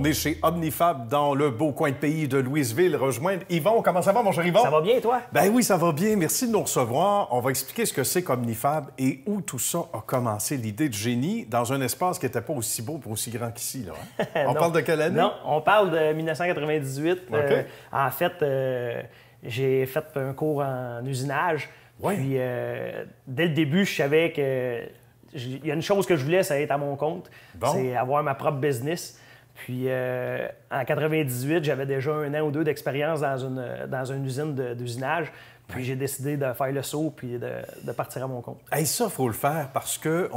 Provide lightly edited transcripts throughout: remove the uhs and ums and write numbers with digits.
On est chez Omnifab dans le beau coin de pays de Louisville. Rejoindre Yvon. Comment ça va, mon cher Yvon? Ça va bien, toi? Ben oui, ça va bien. Merci de nous recevoir. On va expliquer ce que c'est qu'Omnifab et où tout ça a commencé. L'idée de génie dans un espace qui n'était pas aussi beau et aussi grand qu'ici. Là, hein? On parle de quelle année? Non, on parle de 1998. OK. En fait, j'ai fait un cours en usinage. Oui. Puis, dès le début, je savais que il y a une chose que je voulais, ça être à mon compte. Bon. C'est avoir ma propre business. Puis, en 98, j'avais déjà 1 an ou 2 d'expérience dans une usine d'usinage. Puis, j'ai décidé de faire le saut puis de partir à mon compte. Hey, ça, il faut le faire parce que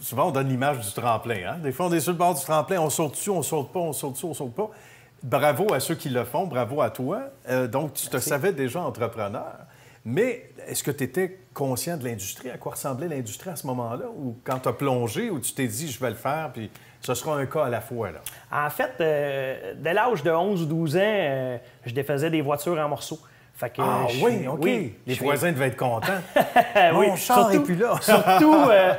souvent, on donne l'image du tremplin. Hein? Des fois, on est sur le bord du tremplin, on saute dessus, on saute pas, on saute dessus, on saute pas. Bravo à ceux qui le font, bravo à toi. Donc, tu te savais déjà entrepreneur. Mais est-ce que tu étais conscient de l'industrie? À quoi ressemblait l'industrie à ce moment-là? Ou quand tu as plongé, ou tu t'es dit, je vais le faire, puis ce sera un cas à la fois, là? En fait, dès l'âge de 11 ou 12 ans, je défaisais des voitures en morceaux. Fait que oui, OK. Les voisins devaient être contents. Oui, Mon char est plus là.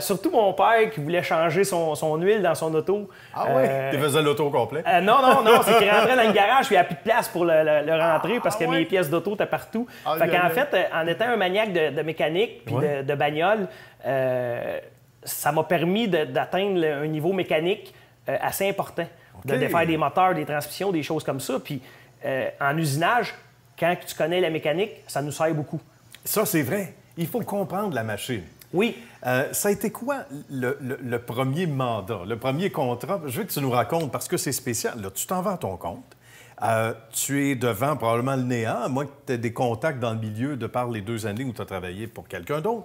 surtout mon père qui voulait changer son huile dans son auto. Ah oui? Tu faisais l'auto au complet? Non, c'est qu'il rentrait dans le garage puis il n'y avait plus de place pour le rentrer parce que mes pièces d'auto étaient partout. Fait qu'en fait, en étant un maniaque de mécanique puis de bagnole, ça m'a permis d'atteindre un niveau mécanique assez important. OK. De faire des moteurs, des transmissions, des choses comme ça. Puis en usinage, quand tu connais la mécanique, ça nous sert beaucoup. Ça, c'est vrai. Il faut comprendre la machine. Oui. Ça a été quoi le premier mandat, le premier contrat? Je veux que tu nous racontes, parce que c'est spécial. Là, tu t'en vas à ton compte. Tu es devant probablement le néant, à moins que tu aies des contacts dans le milieu de par les 2 années où tu as travaillé pour quelqu'un d'autre.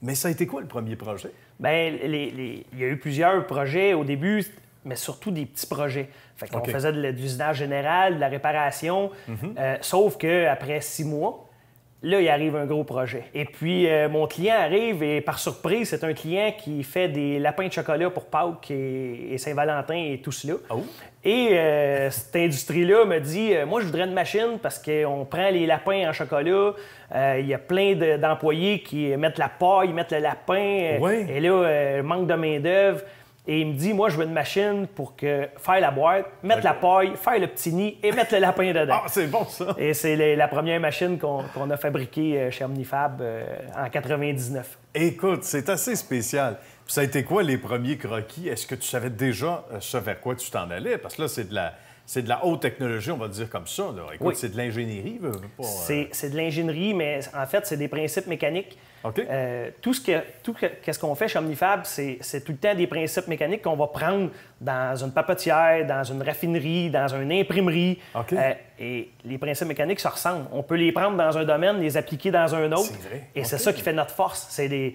Mais ça a été quoi le premier projet? Bien, il y a eu plusieurs projets au début, mais surtout des petits projets. Fait qu'on faisait de l'usinage général, de la réparation, sauf qu'après 6 mois, là, il arrive un gros projet. Et puis, mon client arrive et par surprise, c'est un client qui fait des lapins de chocolat pour Pâques et Saint-Valentin et tout cela. Oh. Et cette industrie-là me dit, moi, je voudrais une machine parce qu'on prend les lapins en chocolat. Il y a plein d'employés qui mettent la paille, mettent le lapin. Oui. Et là, manque de main-d'œuvre. Et il me dit, moi, je veux une machine pour faire la boîte, mettre la paille, faire le petit nid et mettre le lapin dedans. Ah, c'est bon, ça! Et c'est la première machine qu'on a fabriquée chez Omnifab en 99. Écoute, c'est assez spécial. Puis ça a été quoi les premiers croquis? Est-ce que tu savais déjà ce vers quoi tu t'en allais? Parce que là, c'est de la haute technologie, on va dire comme ça. Là. Écoute, Oui. c'est de l'ingénierie. C'est de l'ingénierie, mais en fait, c'est des principes mécaniques. OK. Tout ce qu'on fait chez Omnifab, c'est tout le temps des principes mécaniques qu'on va prendre dans une papetière, dans une raffinerie, dans une imprimerie. OK. Et les principes mécaniques se ressemblent. On peut les prendre dans un domaine, les appliquer dans un autre. C'est vrai. Et c'est OK. ça qui fait notre force. C'est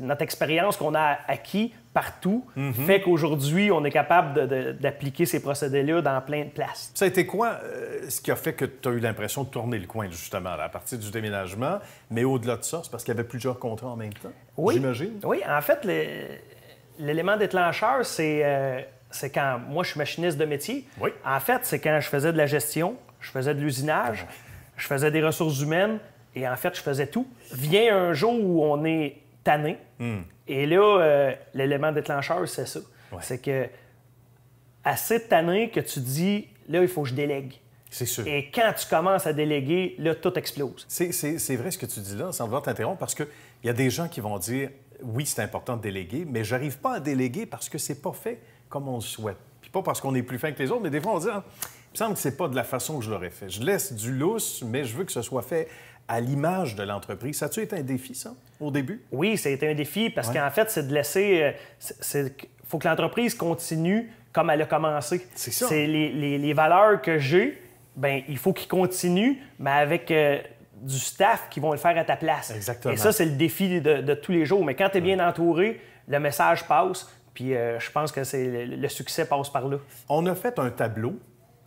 notre expérience qu'on a acquis partout fait qu'aujourd'hui, on est capable d'appliquer ces procédés-là dans plein de places. Ça a été quoi ce qui a fait que tu as eu l'impression de tourner le coin, justement, là, à partir du déménagement? Mais au-delà de ça, c'est parce qu'il y avait plusieurs contrats en même temps, j'imagine? Oui, en fait, l'élément déclencheur, c'est quand moi, je suis machiniste de métier. Oui. En fait, c'est quand je faisais de la gestion, je faisais de l'usinage, je faisais des ressources humaines et en fait, je faisais tout. Vient un jour où on est tanné. Et là, l'élément déclencheur, c'est ça. Ouais. C'est que assez tanné que tu dis, là, il faut que je délègue. C'est sûr. Et quand tu commences à déléguer, là, tout explose. C'est vrai ce que tu dis là, sans vouloir t'interrompre, parce qu'il y a des gens qui vont dire oui, c'est important de déléguer, mais j'arrive pas à déléguer parce que c'est pas fait comme on le souhaite. Puis pas parce qu'on est plus fin que les autres, mais des fois, on dit ah, il me semble que c'est pas de la façon que je l'aurais fait. Je laisse du lousse, mais je veux que ce soit fait à l'image de l'entreprise. Ça a-tu été un défi, ça, au début? Oui, ça a été un défi parce qu'en fait, c'est de laisser. Il faut que l'entreprise continue comme elle a commencé. C'est ça. C'est les valeurs que j'ai, bien, il faut qu'ils continuent, mais avec du staff qui vont le faire à ta place. Exactement. Et ça, c'est le défi de tous les jours. Mais quand tu es bien entouré, le message passe, puis je pense que le succès passe par là. On a fait un tableau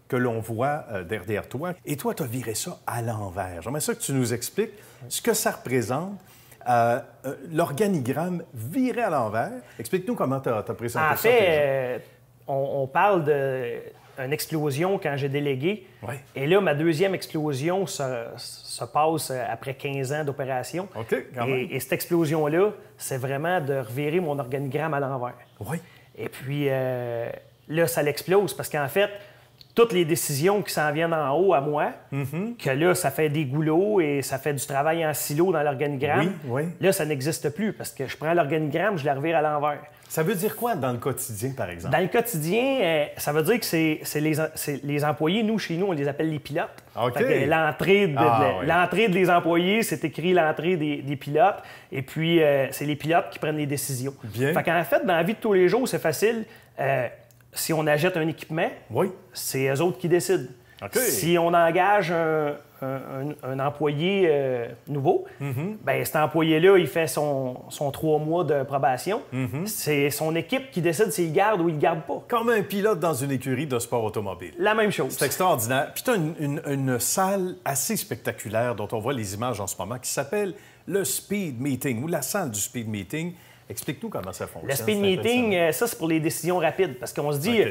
que l'on voit derrière toi. Et toi, tu as viré ça à l'envers. J'aimerais ça que tu nous expliques ce que ça représente, l'organigramme viré à l'envers. Explique-nous comment tu as présenté ça. En fait, on parle d'une explosion quand j'ai délégué. Oui. Et là, ma deuxième explosion se passe après 15 ans d'opération. OK, quand même. Et cette explosion-là, c'est vraiment de revirer mon organigramme à l'envers. Oui. Et puis, là, ça l'explose parce qu'en fait, toutes les décisions qui s'en viennent en haut à moi, que là, ça fait des goulots et ça fait du travail en silo dans l'organigramme, là, ça n'existe plus parce que je prends l'organigramme, je le revire à l'envers. Ça veut dire quoi dans le quotidien, par exemple? Dans le quotidien, ça veut dire que c'est les employés, nous, chez nous, on les appelle les pilotes. OK. L'entrée de les employés, c'est écrit l'entrée des pilotes. Et puis, c'est les pilotes qui prennent les décisions. Bien. Fait qu'en fait, dans la vie de tous les jours, c'est facile. Si on achète un équipement, c'est eux autres qui décident. Okay. Si on engage un employé nouveau, ben cet employé-là, il fait son 3 mois de probation. C'est son équipe qui décide s'il garde ou il ne garde pas. Comme un pilote dans une écurie de sport automobile. La même chose. C'est extraordinaire. Puis tu as une salle assez spectaculaire dont on voit les images en ce moment qui s'appelle le Speed Meeting ou la salle du Speed Meeting. Explique-nous comment ça fonctionne. Le speed meeting, ça, c'est pour les décisions rapides. Parce qu'on se dit,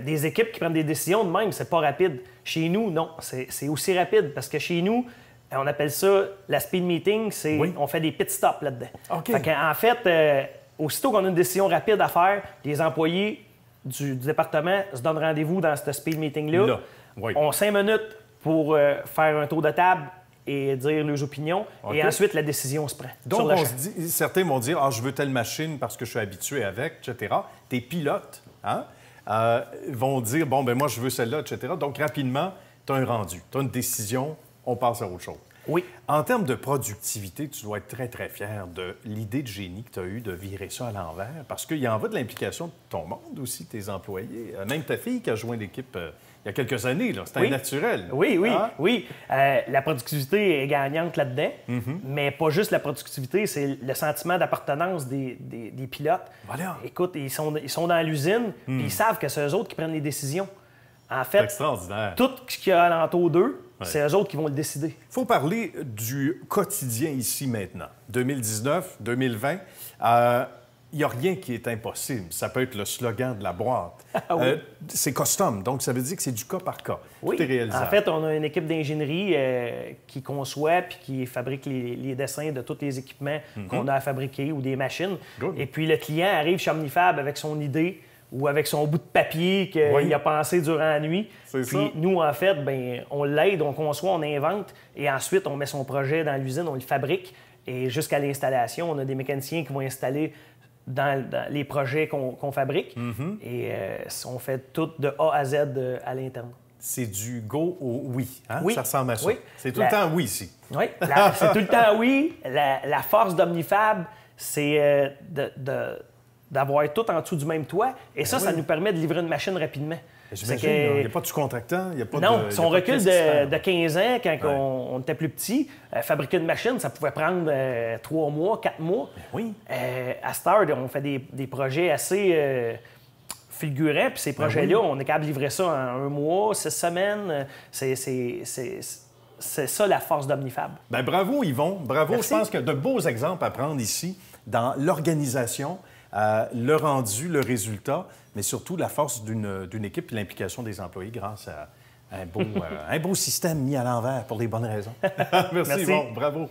des équipes qui prennent des décisions de même, c'est pas rapide. Chez nous, non, c'est aussi rapide. Parce que chez nous, on appelle ça la speed meeting, on fait des pit stops là-dedans. Okay. En fait, aussitôt qu'on a une décision rapide à faire, les employés du département se donnent rendez-vous dans ce speed meeting-là. On a 5 minutes pour faire un tour de table et dire leurs opinions. Et ensuite, la décision se prend. Donc, certains vont dire « Ah, je veux telle machine parce que je suis habitué avec, etc. » Tes pilotes vont dire « Bon, ben moi, je veux celle-là, etc. » Donc, rapidement, tu as un rendu, tu as une décision, on passe à autre chose. Oui. En termes de productivité, tu dois être très, très fier de l'idée de génie que tu as eue de virer ça à l'envers, parce qu'il y en va de l'implication de ton monde aussi, tes employés. Même ta fille qui a joint l'équipe il y a quelques années, c'était naturel. Oui. La productivité est gagnante là-dedans, mais pas juste la productivité, c'est le sentiment d'appartenance des pilotes. Voilà. Écoute, ils sont dans l'usine, puis ils savent que c'est eux autres qui prennent les décisions. En fait, extraordinaire. Tout ce qu'il y a alentour d'eux, c'est eux autres qui vont le décider. Il faut parler du quotidien ici maintenant. 2019, 2020, il n'y a rien qui est impossible. Ça peut être le slogan de la boîte. C'est custom, donc ça veut dire que c'est du cas par cas. Oui. Tout est réalisable. En fait, on a une équipe d'ingénierie qui conçoit puis qui fabrique les dessins de tous les équipements qu'on a à fabriquer ou des machines. Good. Et puis, le client arrive chez Omnifab avec son idée ou avec son bout de papier qu'il a pensé durant la nuit. Puis nous, en fait, on l'aide, on conçoit, on invente et ensuite, on met son projet dans l'usine, on le fabrique. Et jusqu'à l'installation, on a des mécaniciens qui vont installer dans les projets qu'on fabrique. Et on fait tout de A à Z à l'interne. C'est du go au oui, hein? Oui. Ça ressemble à ça. Oui. C'est tout le temps oui ici. Oui, c'est tout le temps oui. La force d'Omnifab, c'est d'avoir tout en dessous du même toit. Et ça nous permet de livrer une machine rapidement. J'imagine, il n'y a pas de sous-contractant, il n'y a pas non, de... si on recule de 15 ans, quand on était plus petit, fabriquer une machine, ça pouvait prendre 3 mois, 4 mois. Oui. À cette heure, on fait des projets assez fulgurants, puis ces projets-là, on est capable de livrer ça en 1 mois, 6 semaines. C'est ça la force d'Omnifab. Bien, bravo, Yvon. Bravo. Merci. Je pense qu'il y a de beaux exemples à prendre ici dans l'organisation, le rendu, le résultat, mais surtout la force d'une équipe et l'implication des employés grâce à un beau système mis à l'envers pour les bonnes raisons. Merci, Yvon. Bravo.